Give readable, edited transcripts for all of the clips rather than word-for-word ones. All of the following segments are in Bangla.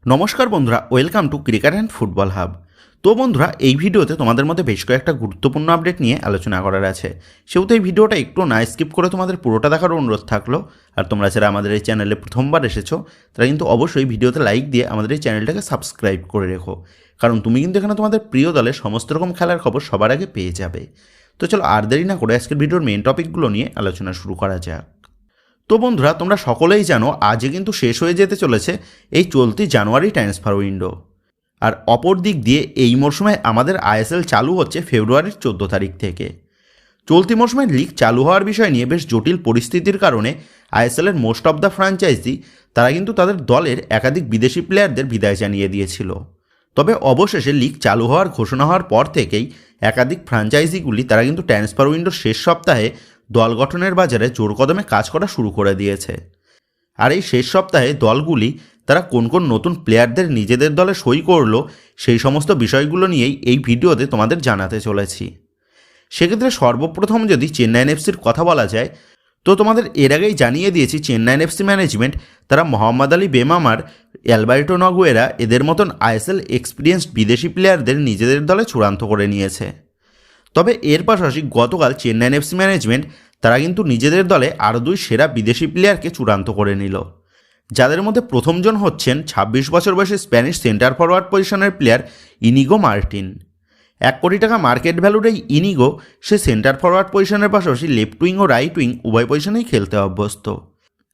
নমস্কার বন্ধুরা, welcome to cricket and football hub. তো বন্ধুরা, এই ভিডিওতে তোমাদের মধ্যে বেশ কয়েকটা গুরুত্বপূর্ণ আপডেট নিয়ে আলোচনা করার আছে। সেহেতু এই ভিডিওটা একটু না স্কিপ করে তোমাদের পুরোটা দেখার অনুরোধ থাকলো। আর তোমরা যারা আমাদের এই চ্যানেলে প্রথমবার এসেছো তারা কিন্তু অবশ্যই ভিডিওতে লাইক দিয়ে আমাদের এই চ্যানেলটাকে সাবস্ক্রাইব করে রেখো, কারণ তুমি কিন্তু এখানে তোমাদের প্রিয় দলের সমস্ত রকম খেলার খবর সবার আগে পেয়ে যাবে। তো চলো আর দেরি না করে আজকের ভিডিওর মেন টপিকগুলো নিয়ে আলোচনা শুরু করা যাক। তো বন্ধুরা, তোমরা সকলেই জানো আজই কিন্তু শেষ হয়ে যেতে চলেছে এই চলতি জানুয়ারি ট্রান্সফার উইন্ডো। আর অপর দিক দিয়ে এই মরশুমে আমাদের আইএসএল চালু হচ্ছে ফেব্রুয়ারির 14 তারিখ থেকে। চলতি মরশুমে লিগ চালু হওয়ার বিষয় নিয়ে বেশ জটিল পরিস্থিতির কারণে আইএসএলের মোস্ট অফ দ্য ফ্র্যাঞ্চাইজি তারা কিন্তু তাদের দলের একাধিক বিদেশি প্লেয়ারদের বিদায় জানিয়ে দিয়েছিল। তবে অবশেষে লিগ চালু হওয়ার ঘোষণা হওয়ার পর থেকেই একাধিক ফ্র্যাঞ্চাইজিগুলি তারা কিন্তু ট্রান্সফার উইন্ডোর শেষ সপ্তাহে দল গঠনের বাজারে জোর কদমে কাজ করা শুরু করে দিয়েছে। আর এই শেষ সপ্তাহে দলগুলি তারা কোন কোন নতুন প্লেয়ারদের নিজেদের দলে সই করলো সেই সমস্ত বিষয়গুলো নিয়েই এই ভিডিওতে তোমাদের জানাতে চলেছি। সেক্ষেত্রে সর্বপ্রথম যদি চেন্নাইন এফসির কথা বলা যায়, তো তোমাদের এর আগেই জানিয়ে দিয়েছি চেন্নাইন এফসি ম্যানেজমেন্ট তারা মোহাম্মদ আলী বেমামার, অ্যালবার্টো নগুয়েরা এদের মতন আইএসএল এক্সপিরিয়েন্সড বিদেশি প্লেয়ারদের নিজেদের দলে চূড়ান্ত করে নিয়েছে। তবে এর পাশাপাশি গতকাল চেন্নাইন এফসি ম্যানেজমেন্ট তারা কিন্তু নিজেদের দলে আরও দুই সেরা বিদেশি প্লেয়ারকে চূড়ান্ত করে নিল, যাদের মধ্যে প্রথমজন হচ্ছেন 26 বছর বয়সী স্প্যানিশ সেন্টার ফরওয়ার্ড পজিশনের প্লেয়ার ইনিগো মার্টিন। 1 কোটি টাকা মার্কেট ভ্যালুর এই ইনিগো সে সেন্টার ফরওয়ার্ড পজিশনের পাশাপাশি লেফট উইং ও রাইট উইং উভয় পজিশনেই খেলতে অভ্যস্ত।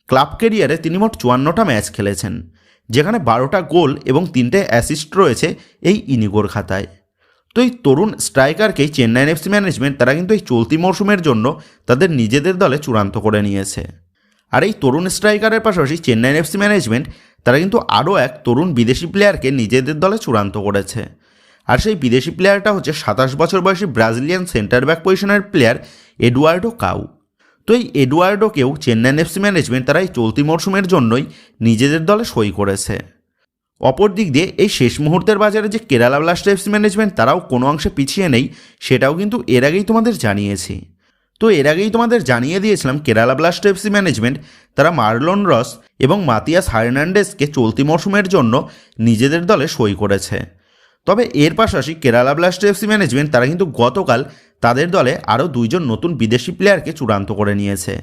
ক্লাব ক্যারিয়ারে তিনি মোট 54টা ম্যাচ খেলেছেন, যেখানে 12টা গোল এবং 3টে অ্যাসিস্ট রয়েছে এই ইনিগোর খাতায়। তো এই তরুণ স্ট্রাইকারকেই চেন্নাইন এফসি ম্যানেজমেন্ট তারা কিন্তু এই চলতি মরশুমের জন্য তাদের নিজেদের দলে চূড়ান্ত করে নিয়েছে। আর এই তরুণ স্ট্রাইকারের পাশাপাশি চেন্নাইন এফসি ম্যানেজমেন্ট তারা কিন্তু আরও এক তরুণ বিদেশি প্লেয়ারকে নিজেদের দলে চূড়ান্ত করেছে। আর সেই বিদেশি প্লেয়ারটা হচ্ছে 27 বছর বয়সী ব্রাজিলিয়ান সেন্টার ব্যাক পজিশনের প্লেয়ার এডুয়ার্ডো কাউ। তো এই এডুয়ার্ডোকেও চেন্নাইন এফসি ম্যানেজমেন্ট তারা এই চলতি মরশুমের জন্যই নিজেদের দলে সই করেছে। অপর দিক দিয়ে এই শেষ মুহূর্তের বাজারে যে কেরালা ব্লাস্টার এফসি ম্যানেজমেন্ট তারাও কোনো অংশে পিছিয়ে নেই, সেটাও কিন্তু এর আগেই তোমাদের জানিয়েছি। তো এর আগেই তোমাদের জানিয়ে দিয়েছিলাম কেরালা ব্লাস্টার এফসি ম্যানেজমেন্ট তারা মার্লন রস এবং মাতিয়াস হার্নান্ডেজকে চলতি মরশুমের জন্য নিজেদের দলে সই করেছে। তবে এর পাশাপাশি কেরালা ব্লাস্টার এফসি ম্যানেজমেন্ট তারা কিন্তু গতকাল তাদের দলে আরও দুইজন নতুন বিদেশি প্লেয়ারকে চূড়ান্ত করে নিয়েছে,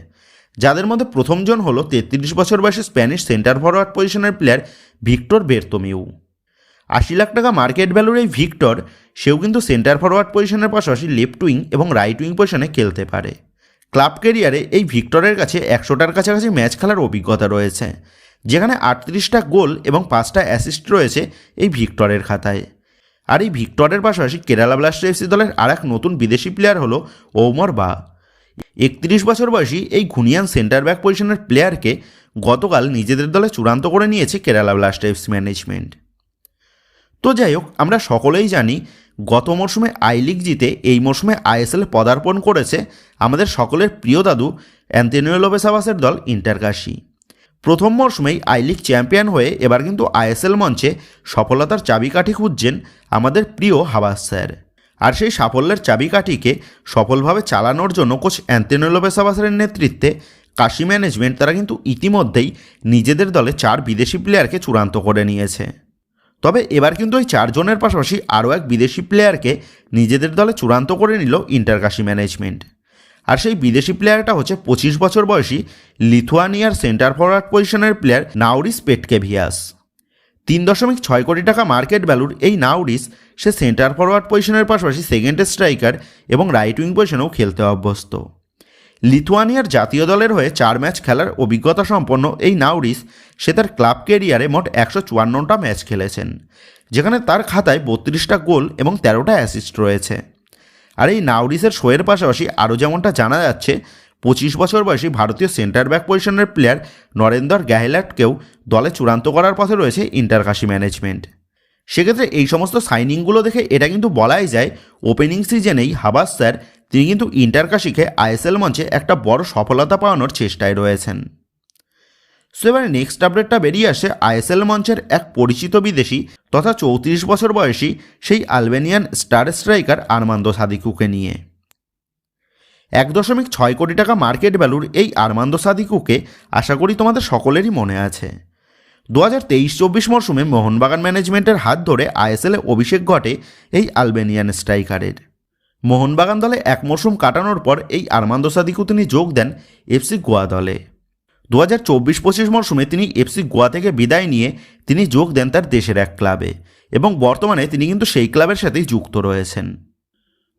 যাদের মধ্যে প্রথমজন হলো 33 বছর বয়সী স্প্যানিশ সেন্টার ফরওয়ার্ড পজিশনের প্লেয়ার ভিক্টর বেরতোমিউ। 80 লাখ টাকা মার্কেট ভ্যালুর এই ভিক্টর সেও কিন্তু সেন্টার ফরওয়ার্ড পজিশনের পাশাপাশি লেফট উইং এবং রাইট উইং পজিশনে খেলতে পারে। ক্লাব ক্যারিয়ারে এই ভিক্টরের কাছে 100টার কাছাকাছি ম্যাচ খেলার অভিজ্ঞতা রয়েছে, যেখানে 38টা গোল এবং 5টা অ্যাসিস্ট রয়েছে এই ভিক্টরের খাতায়। আর এই ভিক্টরের পাশাপাশি কেরালা ব্লাস্টার এফসি দলের আর এক নতুন বিদেশি প্লেয়ার হলো ওমর বা। 31 বছর বয়সী এই ঘুনিয়ান সেন্টার ব্যাক পজিশনের প্লেয়ারকে গতকাল নিজেদের দলে চূড়ান্ত করে নিয়েছে কেরালা ব্লাস্টার এফসি ম্যানেজমেন্ট। তো যাই হোক, আমরা সকলেই জানি গত মরশুমে আই লিগ জিতে এই মরশুমে আইএসএল পদার্পণ করেছে আমাদের সকলের প্রিয় দাদু অ্যান্তোনিও লোপেস হাবাসের দল ইন্টার কাশি। প্রথম মরশুমেই আই লিগ চ্যাম্পিয়ন হয়ে এবার কিন্তু আইএসএল মঞ্চে সফলতার চাবিকাঠি খুঁজছেন আমাদের প্রিয় হাবাস স্যার। আর সেই সাফল্যের চাবিকাঠিকে সফলভাবে চালানোর জন্য কোচ অ্যান্তোনিও লোপেস হাবাসের নেতৃত্বে কাশি ম্যানেজমেন্ট তারা কিন্তু ইতিমধ্যেই নিজেদের দলে 4 বিদেশি প্লেয়ারকে চূড়ান্ত করে নিয়েছে। তবে এবার কিন্তু ওই 4 জনের পাশাপাশি আরও এক বিদেশি প্লেয়ারকে নিজেদের দলে চূড়ান্ত করে নিল ইন্টার কাশি ম্যানেজমেন্ট। আর সেই বিদেশি প্লেয়ারটা হচ্ছে 25 বছর বয়সী লিথুয়ানিয়ার সেন্টার ফরওয়ার্ড পজিশনের প্লেয়ার নাউরিস পেটকেভিয়াস। 3.6 কোটি টাকা মার্কেট ভ্যালুর এই নাউরিস সে সেন্টার ফরওয়ার্ড পজিশনের পাশাপাশি সেকেন্ড স্ট্রাইকার এবং রাইট উইং পজিশনেও খেলতে অভ্যস্ত। লিথুয়ানিয়ার জাতীয় দলের হয়ে 4 ম্যাচ খেলার অভিজ্ঞতা সম্পন্ন এই নাউরিস সে তার ক্লাব ক্যারিয়ারে মোট 154টা ম্যাচ খেলেছেন, যেখানে তার খাতায় 32টা গোল এবং 13টা অ্যাসিস্ট রয়েছে। আর এই নাউরিসের শোয়ের পাশাপাশি আরও যেমনটা জানা যাচ্ছে 25 বছর বয়সী ভারতীয় সেন্টার ব্যাক পজিশনের প্লেয়ার নরেন্দর গ্যাহলাটকেও দলে চূড়ান্ত করার পথে রয়েছে ইন্টার কাশি ম্যানেজমেন্ট। সেক্ষেত্রে এই সমস্ত সাইনিংগুলো দেখে এটা কিন্তু বলাই যায় ওপেনিং সিজনেই হাবাস স্যার তিনি কিন্তু ইন্টার কাশিকে আইএসএল মঞ্চে একটা বড় সফলতা পাওয়ানোর চেষ্টায় রয়েছেন। সো এবারে নেক্সট আপডেটটা বেরিয়ে আসে আইএসএল মঞ্চের এক পরিচিত বিদেশি তথা 34 বছর বয়সী সেই আলবেনিয়ান স্টার স্ট্রাইকার আর্মান্দো সাদিকুকে নিয়ে। 1.6 কোটি টাকা মার্কেট ভ্যালুর এই আর্মান্দো সাদিকুকে আশা করি তোমাদের সকলেরই মনে আছে। 2023-24 মরশুমে মোহনবাগান ম্যানেজমেন্টের হাত ধরে আইএসএলে অভিষেক ঘটে এই আলবেনিয়ান স্ট্রাইকারের। মোহনবাগান দলে এক মরশুম কাটানোর পর এই আর্মান্দো সাদিকু তিনি যোগ দেন এফসি গোয়া দলে। 2024-25 মরশুমে তিনি এফসি গোয়া থেকে বিদায় নিয়ে তিনি যোগ দেন তার দেশের এক ক্লাবে এবং বর্তমানে তিনি কিন্তু সেই ক্লাবের সাথেই যুক্ত রয়েছেন।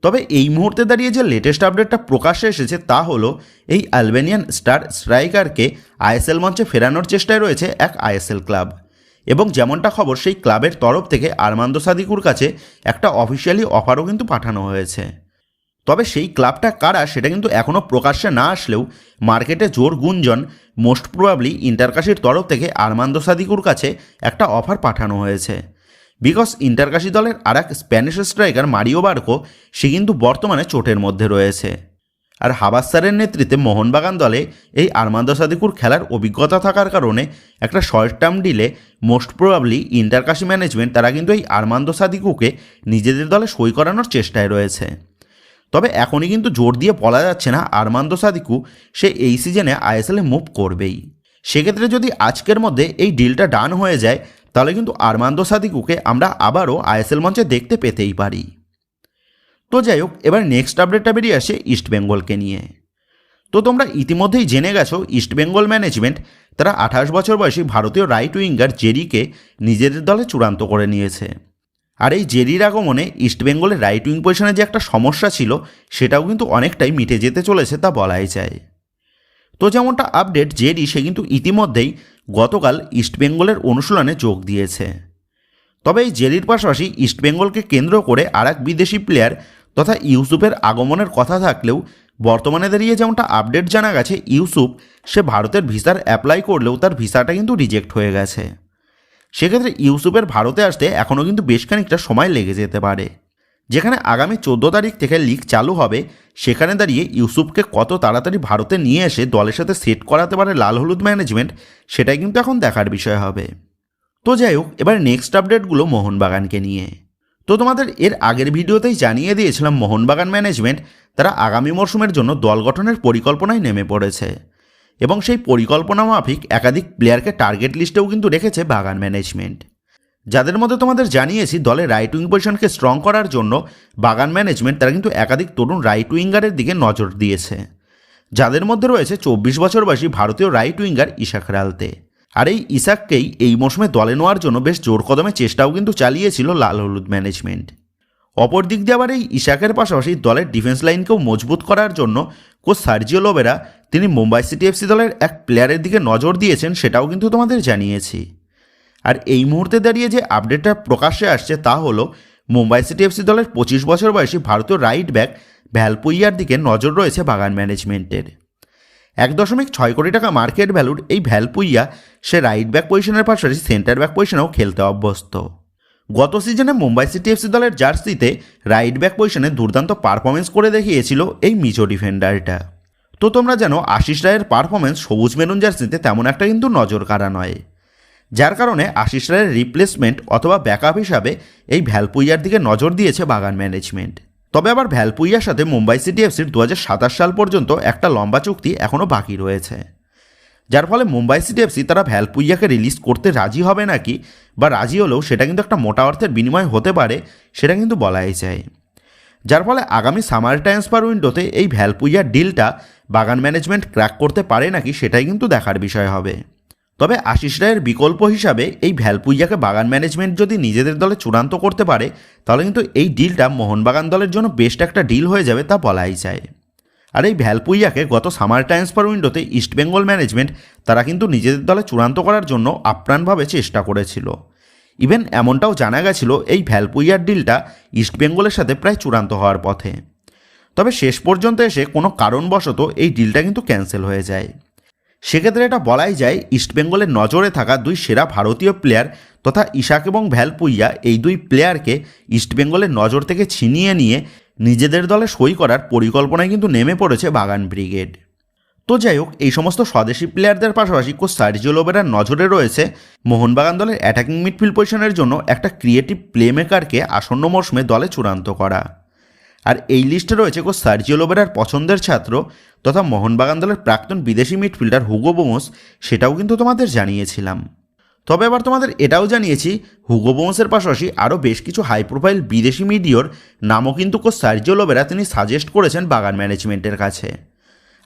তবে এই মুহূর্তে দাঁড়িয়ে যে লেটেস্ট আপডেটটা প্রকাশ্যে এসেছে তা হলো এই আলবেনিয়ান স্টার স্ট্রাইকারকে আইএসএল মঞ্চে ফেরানোর চেষ্টায় রয়েছে এক আইএসএল ক্লাব এবং যেমনটা খবর সেই ক্লাবের তরফ থেকে আর্মান্দো সাদিকুর কাছে একটা অফিসিয়ালি অফারও কিন্তু পাঠানো হয়েছে। তবে সেই ক্লাবটা কারা সেটা কিন্তু এখনও প্রকাশ্যে না আসলেও মার্কেটে জোর গুঞ্জন মোস্ট প্রবাবলি ইন্টারকাশির তরফ থেকে আর্মান্দো সাদিকুর কাছে একটা অফার পাঠানো হয়েছে। বিকজ ইন্টারকাশি দলের আর এক স্প্যানিশ স্ট্রাইকার মারিও বার্কো সে কিন্তু বর্তমানে চোটের মধ্যে রয়েছে। আর হাবাস স্যারের নেতৃত্বে মোহনবাগান দলে এই আর্মান্দো সাদিকুর খেলার অভিজ্ঞতা থাকার কারণে একটা short term delay most probably Inter Kashi management তারা কিন্তু এই আর্মান্দো সাদিকুকে নিজেদের দলে সই করানোর চেষ্টায় রয়েছে। তবে এখনই কিন্তু জোর দিয়ে বলা যাচ্ছে না আর্মান্দো সাদিকু সে এই সিজনে আইএসএলে মুভ করবেই। সেক্ষেত্রে যদি আজকের মধ্যে এই ডিলটা ডান হয়ে যায় তাহলে কিন্তু আর্মান্দো সাদিকুকে আমরা আবারও আইএসএল মঞ্চে দেখতে পেতেই পারি। তো যাই হোক, এবার নেক্সট আপডেটটা বেরিয়ে আসে ইস্টবেঙ্গলকে নিয়ে। তো তোমরা ইতিমধ্যেই জেনে গেছো ইস্টবেঙ্গল ম্যানেজমেন্ট তারা 28 বছর বয়সী ভারতীয় রাইট উইঙ্গার জেরিকে নিজেদের দলে চূড়ান্ত করে নিয়েছে। আর এই জেরির আগমনে ইস্টবেঙ্গলের রাইট উইং পজিশনে যে একটা সমস্যা ছিল সেটাও কিন্তু অনেকটাই মিটে যেতে চলেছে তা বলাই যায়। তো যেমনটা আপডেট, জেরি সে কিন্তু ইতিমধ্যেই গতকাল ইস্টবেঙ্গলের অনুশীলনে যোগ দিয়েছে। তবে এই জেরির পাশাপাশি ইস্টবেঙ্গলকে কেন্দ্র করে আর এক বিদেশি প্লেয়ার তথা ইউসুফের আগমনের কথা থাকলেও বর্তমানে দাঁড়িয়ে যেমনটা আপডেট জানা গেছে ইউসুফ সে ভারতের ভিসার অ্যাপ্লাই করলেও তার ভিসাটা কিন্তু রিজেক্ট হয়ে গেছে। সেক্ষেত্রে ইউসুফের ভারতে আসতে এখনও কিন্তু বেশ খানিকটা সময় লেগে যেতে পারে। যেখানে আগামী 14 তারিখ থেকে লিগ চালু হবে সেখানে দাঁড়িয়ে ইউসুফকে কত তাড়াতাড়ি ভারতে নিয়ে এসে দলের সাথে সেট করাতে পারে লাল হলুদ ম্যানেজমেন্ট সেটাই কিন্তু এখন দেখার বিষয় হবে। তো যাই হোক, এবার নেক্সট আপডেটগুলো মোহনবাগানকে নিয়ে। তো তোমাদের এর আগের ভিডিওতেই জানিয়ে দিয়েছিলাম মোহনবাগান ম্যানেজমেন্ট তারা আগামী মরশুমের জন্য দল গঠনের পরিকল্পনায় নেমে পড়েছে এবং সেই পরিকল্পনা মাফিক একাধিক প্লেয়ারকে টার্গেট লিস্টেও কিন্তু রেখেছে বাগান ম্যানেজমেন্ট। যাদের মধ্যে তোমাদের জানিয়েছি দলে রাইট উইং পজিশনকে স্ট্রং করার জন্য বাগান ম্যানেজমেন্ট তারা কিন্তু একাধিক তরুণ রাইট উইঙ্গারের দিকে নজর দিয়েছে, যাদের মধ্যে রয়েছে 24 বছর বয়সী ভারতীয় রাইট উইঙ্গার ইশাক রালতে। আর এই ইশাককেই এই মৌসুমে দলে নেওয়ার জন্য বেশ জোর কদমে চেষ্টাও কিন্তু চালিয়েছিল লাল হলুদ ম্যানেজমেন্ট। অপর দিক দিয়ে আবার এই ইশাকের পাশাপাশি দলের ডিফেন্স লাইনকেও মজবুত করার জন্য কোচ সার্জিও লোবেরা তিনি মুম্বাই সিটি এফসি দলের এক প্লেয়ারের দিকে নজর দিয়েছেন সেটাও কিন্তু তোমাদের জানিয়েছি। আর এই মুহূর্তে দাঁড়িয়ে যে আপডেটটা প্রকাশ্যে আসছে তা হলো মুম্বাই সিটি এফসি দলের 25 বছর বয়সী ভারতীয় রাইট ব্যাক ভ্যালপুইয়ার দিকে নজর রয়েছে বাগান ম্যানেজমেন্টের। 1.6 কোটি টাকা মার্কেট ভ্যালুর এই ভ্যালপুইয়া সে রাইট ব্যাক পজিশনের পাশাপাশি সেন্টার ব্যাক পজিশনেও খেলতে অভ্যস্ত। গত সিজনে মুম্বাই সিটি এফসি দলের জার্সিতে রাইট ব্যাক পজিশনে দুর্দান্ত পারফরমেন্স করে দেখিয়েছিল এই মিজো ডিফেন্ডারটা। তো তোমরা জানো আশিস রায়ের পারফরমেন্স সবুজ মেরুন জার্সিতে তেমন একটা কিন্তু নজর কাড়া নয়, যার কারণে আশিস রায়ের রিপ্লেসমেন্ট অথবা ব্যাকআপ হিসাবে এই ভ্যালপুইয়ার দিকে নজর দিয়েছে বাগান ম্যানেজমেন্ট। তবে আবার ভ্যালপুইয়ার সাথে মুম্বাই সিটি এফসির 2027 সাল পর্যন্ত একটা লম্বা চুক্তি এখনও বাকি রয়েছে, যার ফলে মুম্বাই সিটি এফসি তারা ভ্যালপুইয়াকে রিলিজ করতে রাজি হবে নাকি বা রাজি হলেও সেটা কিন্তু একটা মোটা অর্থের বিনিময় হতে পারে সেটা কিন্তু বলাই যায়। যার ফলে আগামী সামার ট্রান্সফার উইন্ডোতে এই ভ্যালপুইয়ার ডিলটা বাগান ম্যানেজমেন্ট ক্র্যাক করতে পারে নাকি সেটাই কিন্তু দেখার বিষয় হবে। তবে আশিস রায়ের বিকল্প হিসাবে এই ভ্যালপুইয়াকে বাগান ম্যানেজমেন্ট যদি নিজেদের দলে চূড়ান্ত করতে পারে তাহলে কিন্তু এই ডিলটা মোহনবাগান দলের জন্য বেস্ট একটা ডিল হয়ে যাবে তা বলাই যায়। আর এই ভ্যালপুইয়াকে গত সামার ট্রান্সফার উইন্ডোতে ইস্টবেঙ্গল ম্যানেজমেন্ট তারা কিন্তু নিজেদের দলে চূড়ান্ত করার জন্য আপ্রাণভাবে চেষ্টা করেছিল। ইভেন এমনটাও জানা গেছিল এই ভ্যালপুইয়ার ডিলটা ইস্টবেঙ্গলের সাথে প্রায় চূড়ান্ত হওয়ার পথে। তবে শেষ পর্যন্ত এসে কোনো কারণবশত এই ডিলটা কিন্তু ক্যান্সেল হয়ে যায়। সেক্ষেত্রে এটা বলাই যায় ইস্টবেঙ্গলের নজরে থাকা দুই সেরা ভারতীয় প্লেয়ার তথা ইশাক এবং ভ্যালপুইয়া এই দুই প্লেয়ারকে ইস্টবেঙ্গলের নজর থেকে ছিনিয়ে নিয়ে নিজেদের দলে সই করার পরিকল্পনায় কিন্তু নেমে পড়েছে বাগান ব্রিগেড। তো যাই হোক, এই সমস্ত স্বদেশি প্লেয়ারদের পাশাপাশি কোচ সার্জিও লোবেরার নজরে রয়েছে মোহনবাগান দলের অ্যাটাকিং মিডফিল্ড পজিশনের জন্য একটা ক্রিয়েটিভ প্লেমেকারকে আসন্ন মরশুমে দলে চূড়ান্ত করা। আর এই লিস্টে রয়েছে কোচ সার্জিও লোবেরার পছন্দের ছাত্র তথা মোহনবাগান দলের প্রাক্তন বিদেশি মিডফিল্ডার হুগো বোমস, সেটাও কিন্তু তোমাদের জানিয়েছিলাম। তবে আবার তোমাদের এটাও জানিয়েছি হুগো বোমসের পাশাপাশি আরও বেশ কিছু হাই প্রোফাইল বিদেশি মিডিয়ার নামও কিন্তু কোচ সার্জিও লোবেরা তিনি সাজেস্ট করেছেন বাগান ম্যানেজমেন্টের কাছে।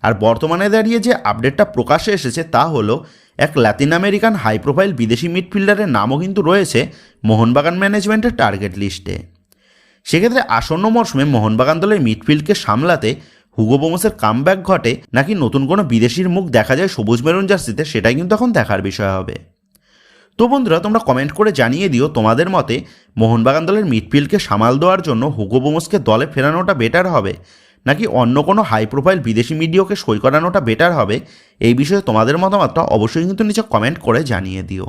আর বর্তমানে দাঁড়িয়ে যে আপডেটটা প্রকাশ্যে এসেছে তা হলো এক লাতিন আমেরিকান হাই প্রোফাইল বিদেশি মিডফিল্ডারের নামও কিন্তু রয়েছে মোহনবাগান ম্যানেজমেন্টের টার্গেট লিস্টে। সেক্ষেত্রে আসন্ন মরশুমে মোহনবাগান দলের মিডফিল্ডকে সামলাতে হুগো বোমসের কামব্যাক ঘটে নাকি নতুন কোনো বিদেশির মুখ দেখা যায় সবুজ মেরুন জার্সিতে, সেটাই কিন্তু এখন দেখার বিষয় হবে। তো বন্ধুরা, তোমরা কমেন্ট করে জানিয়ে দিও তোমাদের মতে মোহনবাগান দলের মিডফিল্ডকে সামাল দেওয়ার জন্য হুগো বোমসকে দলে ফেরানোটা বেটার হবে নাকি অন্য কোনো হাই প্রোফাইল বিদেশি মিডিয়াকে সই করানোটা বেটার হবে। এই বিষয়ে তোমাদের মতামতটা অবশ্যই কিন্তু নিচে কমেন্ট করে জানিয়ে দিও।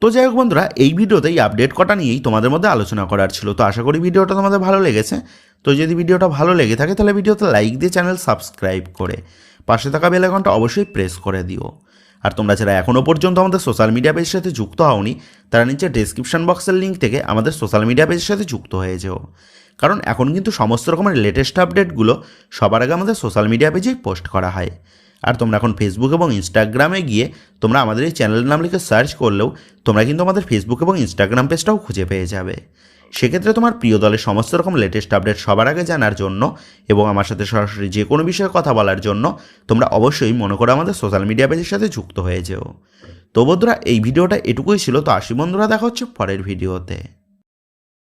তো যাই হোক বন্ধুরা, এই ভিডিওতে এই আপডেট কটা নিয়েই তোমাদের মধ্যে আলোচনা করার ছিল। তো আশা করি ভিডিওটা তোমাদের ভালো লেগেছে। তো যদি ভিডিওটা ভালো লেগে থাকে তাহলে ভিডিওতে লাইক দিয়ে চ্যানেল সাবস্ক্রাইব করে পাশে থাকা বেল আইকনটা অবশ্যই প্রেস করে দিও। আর তোমরা যারা এখনও পর্যন্ত আমাদের সোশ্যাল মিডিয়া পেজের সাথে যুক্ত হওনি তারা নিচে ডেসক্রিপশন বক্সের লিঙ্ক থেকে আমাদের সোশ্যাল মিডিয়া পেজের সাথে যুক্ত হয়ে যেও, কারণ এখন কিন্তু সমস্ত রকমের লেটেস্ট আপডেটগুলো সবার আগে আমাদের সোশ্যাল মিডিয়া পেজেই পোস্ট করা হয়। আর তোমরা এখন ফেসবুক এবং ইনস্টাগ্রামে গিয়ে তোমরা আমাদের এই চ্যানেলের নাম লিখে সার্চ করলেও তোমরা কিন্তু আমাদের ফেসবুক এবং ইনস্টাগ্রাম পেজটাও খুঁজে পেয়ে যাবে। সেক্ষেত্রে তোমার প্রিয় দলের সমস্ত রকম লেটেস্ট আপডেট সবার আগে জানার জন্য এবং আমার সাথে সরাসরি যে কোনো বিষয়ে কথা বলার জন্য তোমরা অবশ্যই মনে করে আমাদের সোশ্যাল মিডিয়া পেজের সাথে যুক্ত হয়ে যেও। তো বন্ধুরা, এই ভিডিওটা এটুকুই ছিল। তো আসি বন্ধুরা, দেখা হচ্ছে পরের ভিডিওতে।